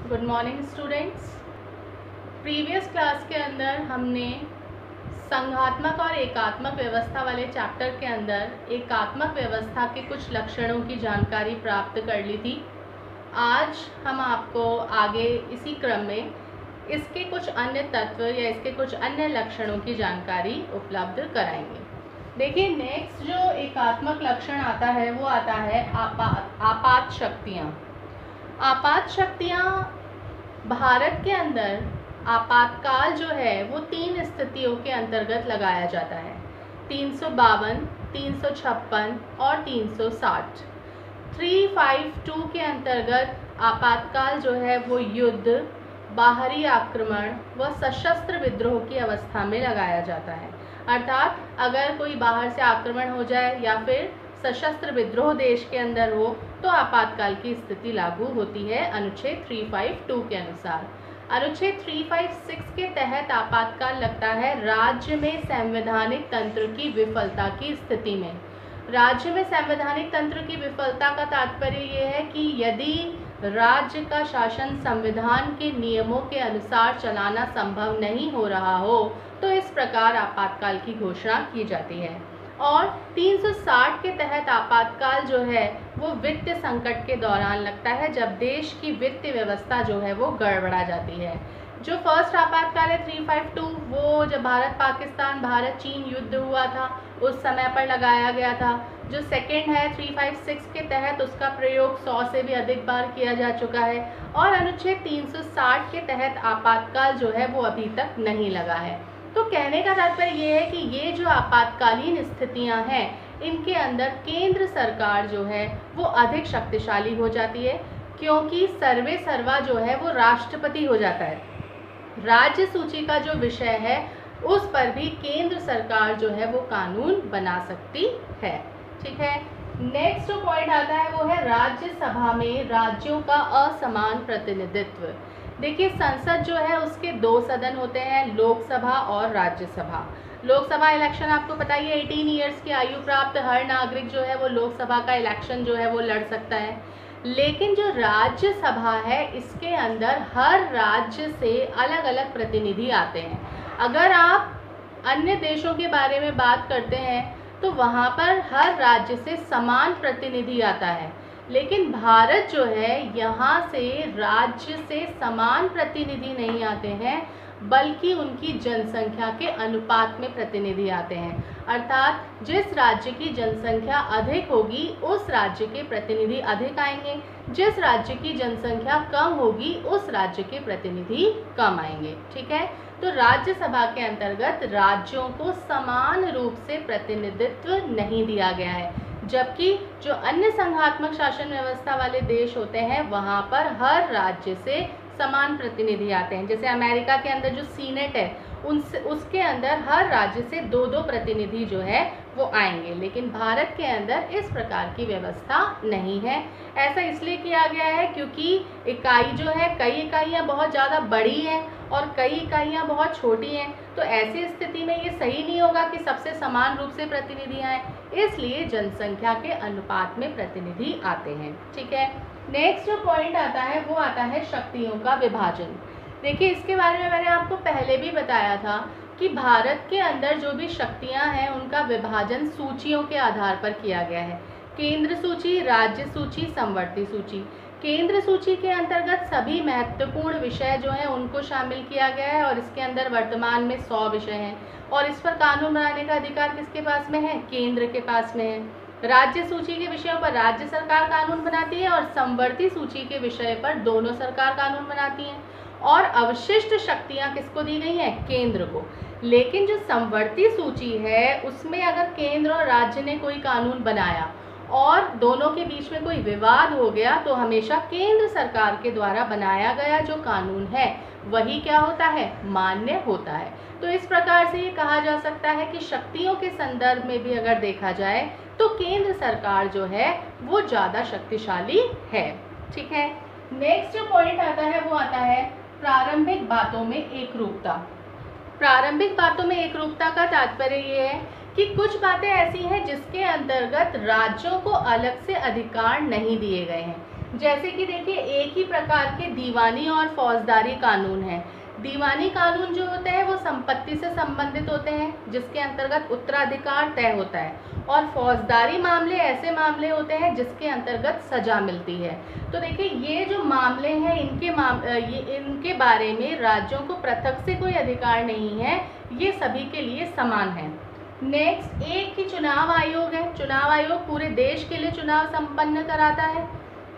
Good morning students. Previous class के अंदर हमने संघात्मक और एकात्मक व्यवस्था वाले चैप्टर के अंदर एकात्मक व्यवस्था के कुछ लक्षणों की जानकारी प्राप्त कर ली थी। आज हम आपको आगे इसी क्रम में इसके कुछ अन्य तत्व या इसके कुछ अन्य लक्षणों की जानकारी उपलब्ध कराएंगे। देखिए, नेक्स्ट जो एकात्मक लक्षण आता है वो आता है आपात शक्तियाँ। आपात शक्तियाँ भारत के अंदर आपातकाल जो है वो 3 स्थितियों के अंतर्गत लगाया जाता है, 352, 356 और 360। 352 के अंतर्गत आपातकाल जो है वो युद्ध, बाहरी आक्रमण व सशस्त्र विद्रोह की अवस्था में लगाया जाता है। अर्थात अगर कोई बाहर से आक्रमण हो जाए या फिर सशस्त्र विद्रोह देश के अंदर हो तो आपातकाल की स्थिति लागू होती है अनुच्छेद 352 के अनुसार। अनुच्छेद 356 के तहत आपातकाल लगता है राज्य में संवैधानिक तंत्र की विफलता की स्थिति में। राज्य में संवैधानिक तंत्र की विफलता का तात्पर्य ये है कि यदि राज्य का शासन संविधान के नियमों के अनुसार चलाना संभव नहीं हो रहा हो तो इस प्रकार आपातकाल की घोषणा की जाती है। और 360 के तहत आपातकाल जो है वो वित्त संकट के दौरान लगता है, जब देश की वित्तीय व्यवस्था जो है वो गड़बड़ा जाती है। जो फर्स्ट आपातकाल है 352 वो जब भारत चीन युद्ध हुआ था उस समय पर लगाया गया था। जो सेकेंड है 356 के तहत उसका प्रयोग 100 से भी अधिक बार किया जा चुका है। और अनुच्छेद 360 के तहत आपातकाल जो है वो अभी तक नहीं लगा है। तो कहने का तात्पर्य ये है कि ये जो आपातकालीन स्थितियां हैं इनके अंदर केंद्र सरकार जो है वो अधिक शक्तिशाली हो जाती है, क्योंकि सर्वे सर्वा जो है वो राष्ट्रपति हो जाता है। राज्य सूची का जो विषय है उस पर भी केंद्र सरकार जो है वो कानून बना सकती है। ठीक है, नेक्स्ट जो पॉइंट आता है वो है राज्यसभा में राज्यों का असमान प्रतिनिधित्व। देखिए, संसद जो है उसके 2 सदन होते हैं, लोकसभा और राज्यसभा। लोकसभा इलेक्शन आपको पता ही है, 18 ईयर्स की आयु प्राप्त हर नागरिक जो है वो लोकसभा का इलेक्शन जो है वो लड़ सकता है। लेकिन जो राज्यसभा है इसके अंदर हर राज्य से अलग अलग प्रतिनिधि आते हैं। अगर आप अन्य देशों के बारे में बात करते हैं तो वहाँ पर हर राज्य से समान प्रतिनिधि आता है, लेकिन भारत जो है यहाँ से राज्य से समान प्रतिनिधि नहीं आते हैं, बल्कि उनकी जनसंख्या के अनुपात में प्रतिनिधि आते हैं। अर्थात जिस राज्य की जनसंख्या अधिक होगी उस राज्य के प्रतिनिधि अधिक आएंगे, जिस राज्य की जनसंख्या कम होगी उस राज्य के प्रतिनिधि कम आएंगे। ठीक है, तो राज्यसभा के अंतर्गत राज्यों को समान रूप से प्रतिनिधित्व नहीं दिया गया है, जबकि जो अन्य संघात्मक शासन व्यवस्था वाले देश होते हैं वहाँ पर हर राज्य से समान प्रतिनिधि आते हैं। जैसे अमेरिका के अंदर जो सीनेट है उसके अंदर हर राज्य से 2-2 प्रतिनिधि जो है वो आएंगे, लेकिन भारत के अंदर इस प्रकार की व्यवस्था नहीं है। ऐसा इसलिए किया गया है क्योंकि इकाई जो है, कई इकाइयाँ बहुत ज़्यादा बड़ी हैं और कई इकाइयाँ बहुत छोटी हैं, तो ऐसी स्थिति में ये सही नहीं होगा कि सबसे समान रूप से प्रतिनिधि आए, इसलिए जनसंख्या के अनुपात में प्रतिनिधि आते हैं। ठीक है, नेक्स्ट जो पॉइंट आता है वो आता है शक्तियों का विभाजन। देखिए, इसके बारे में मैंने आपको पहले भी बताया था कि भारत के अंदर जो भी शक्तियां हैं उनका विभाजन सूचियों के आधार पर किया गया है। केंद्र सूची, राज्य सूची, समवर्ती सूची। केंद्र सूची के अंतर्गत सभी महत्वपूर्ण विषय जो हैं उनको शामिल किया गया है और इसके अंदर वर्तमान में 100 विषय हैं और इस पर कानून बनाने का अधिकार किसके पास में है? केंद्र के पास में है। राज्य सूची के विषयों पर राज्य सरकार कानून बनाती है और समवर्ती सूची के विषय पर दोनों सरकार कानून बनाती हैं। और अवशिष्ट शक्तियां किसको दी गई हैं? केंद्र को। लेकिन जो समवर्ती सूची है उसमें अगर केंद्र और राज्य ने कोई कानून बनाया और दोनों के बीच में कोई विवाद हो गया तो हमेशा केंद्र सरकार के द्वारा बनाया गया जो कानून है वही क्या होता है? मान्य होता है। तो इस प्रकार से ये कहा जा सकता है कि शक्तियों के संदर्भ में भी अगर देखा जाए तो केंद्र सरकार जो है वो ज़्यादा शक्तिशाली है। ठीक है, नेक्स्ट जो पॉइंट आता है वो आता है प्रारंभिक बातों में एकरूपता। प्रारंभिक बातों में एकरूपता का तात्पर्य ये है कि कुछ बातें ऐसी हैं जिसके अंतर्गत राज्यों को अलग से अधिकार नहीं दिए गए हैं। जैसे कि देखिए, एक ही प्रकार के दीवानी और फौजदारी कानून हैं। दीवानी कानून जो होते हैं वो संपत्ति से संबंधित होते हैं, जिसके अंतर्गत उत्तराधिकार तय होता है, और फौजदारी मामले ऐसे मामले होते हैं जिसके अंतर्गत सजा मिलती है। तो देखिए, ये जो मामले हैं इनके बारे में राज्यों को पृथक से कोई अधिकार नहीं है, ये सभी के लिए समान है। नेक्स्ट, एक ही चुनाव आयोग है। चुनाव आयोग पूरे देश के लिए चुनाव संपन्न कराता है।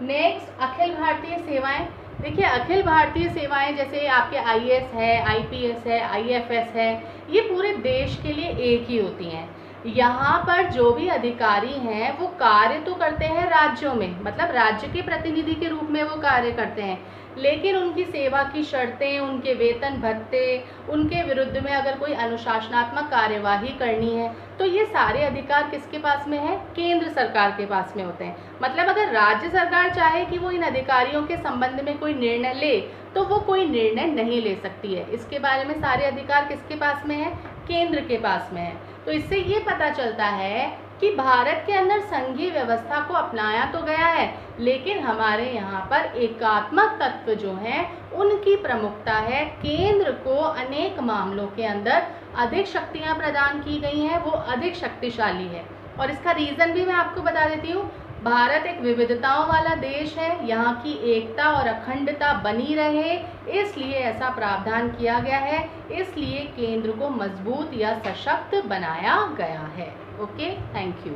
नेक्स्ट, अखिल भारतीय सेवाएं। देखिए, अखिल भारतीय सेवाएं जैसे आपके आईएएस है, आईपीएस है, आईएफएस है, ये पूरे देश के लिए एक ही होती हैं। यहाँ पर जो भी अधिकारी हैं वो कार्य तो करते हैं राज्यों में, मतलब राज्य के प्रतिनिधि के रूप में वो कार्य करते हैं, लेकिन उनकी सेवा की शर्तें, उनके वेतन भत्ते, उनके विरुद्ध में अगर कोई अनुशासनात्मक कार्यवाही करनी है तो ये सारे अधिकार किसके पास में है? केंद्र सरकार के पास में होते हैं। मतलब अगर राज्य सरकार चाहे कि वो इन अधिकारियों के संबंध में कोई निर्णय ले तो वो कोई निर्णय नहीं ले सकती है। इसके बारे में सारे अधिकार किसके पास में है? केंद्र के पास में है। तो इससे ये पता चलता है कि भारत के अंदर संघीय व्यवस्था को अपनाया तो गया है, लेकिन हमारे यहाँ पर एकात्मक तत्व जो हैं उनकी प्रमुखता है। केंद्र को अनेक मामलों के अंदर अधिक शक्तियाँ प्रदान की गई हैं, वो अधिक शक्तिशाली है। और इसका रीज़न भी मैं आपको बता देती हूँ। भारत एक विविधताओं वाला देश है, यहाँ की एकता और अखंडता बनी रहे, इसलिए ऐसा प्रावधान किया गया है, इसलिए केंद्र को मजबूत या सशक्त बनाया गया है। Okay, thank you.